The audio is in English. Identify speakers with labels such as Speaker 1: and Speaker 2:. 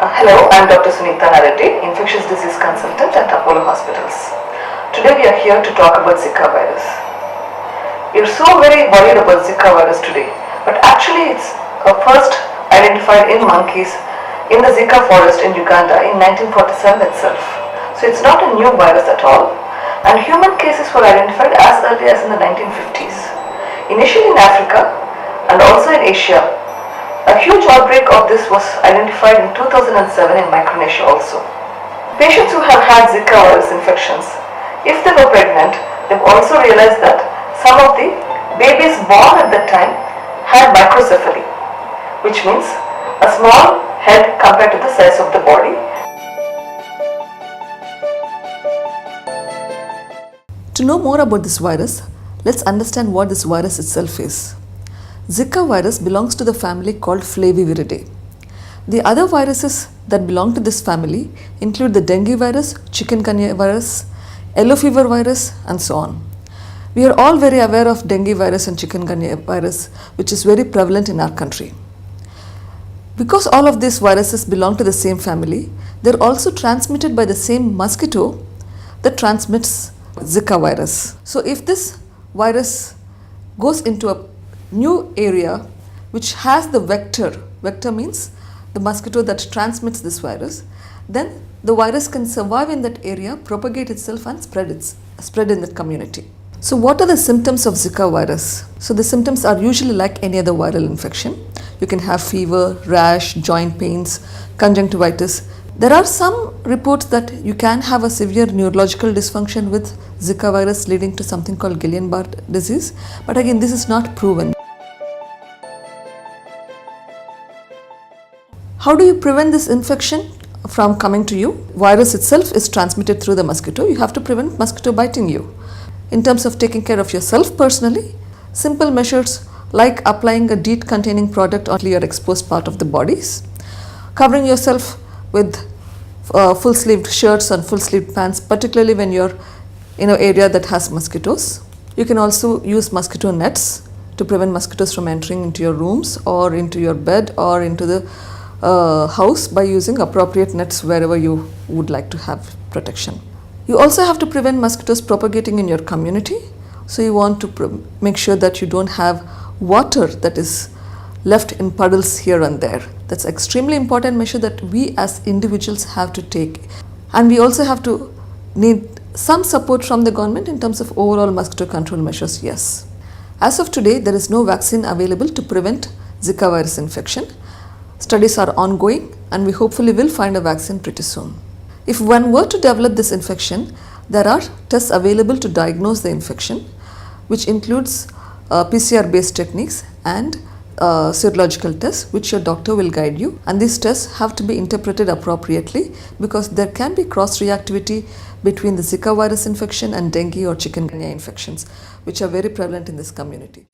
Speaker 1: Hello, I am Dr. Suneetha Narreddy, Infectious Disease Consultant at Apollo Hospitals. Today we are here to talk about Zika virus. We are so very worried about Zika virus today, but actually it's first identified in monkeys in the Zika forest in Uganda in 1947 itself. So it's not a new virus at all, and human cases were identified as early as in the 1950s. Initially in Africa and also in Asia. A huge outbreak of this was identified in 2007 in Micronesia also. Patients who have had Zika virus infections, if they were pregnant, they've also realized that some of the babies born at that time had microcephaly, which means a small head compared to the size of the body.
Speaker 2: To know more about this virus, let's understand what this virus itself is. Zika virus belongs to the family called Flaviviridae. The other viruses that belong to this family include the dengue virus, chikungunya virus, yellow fever virus, and so on. We are all very aware of dengue virus and chikungunya virus, which is very prevalent in our country. Because all of these viruses belong to the same family, they are also transmitted by the same mosquito that transmits Zika virus. So if this virus goes into a new area which has the vector means the mosquito that transmits this virus, then the virus can survive in that area, propagate itself and spread in the community. So what are the symptoms of Zika virus? So the symptoms are usually like any other viral infection. You can have fever, rash, joint pains, conjunctivitis. There are some reports that you can have a severe neurological dysfunction with Zika virus leading to something called Guillain-Barré disease, but again this is not proven. How do you prevent this infection from coming to you? Virus itself is transmitted through the mosquito. You have to prevent mosquito biting you. In terms of taking care of yourself personally, simple measures like applying a DEET containing product on your exposed part of the bodies, covering yourself with full-sleeved shirts and full-sleeved pants, particularly when you're in an area that has mosquitoes. You can also use mosquito nets to prevent mosquitoes from entering into your rooms or into your bed or into the house by using appropriate nets wherever you would like to have protection. You also have to prevent mosquitoes propagating in your community. So you want to make sure that you don't have water that is left in puddles here and there. That's an extremely important measure that we as individuals have to take. And we also have to need some support from the government in terms of overall mosquito control measures, yes. As of today, there is no vaccine available to prevent Zika virus infection. Studies are ongoing and we hopefully will find a vaccine pretty soon. If one were to develop this infection, there are tests available to diagnose the infection, which includes PCR based techniques and serological tests which your doctor will guide you, and these tests have to be interpreted appropriately because there can be cross reactivity between the Zika virus infection and dengue or chikungunya infections, which are very prevalent in this community.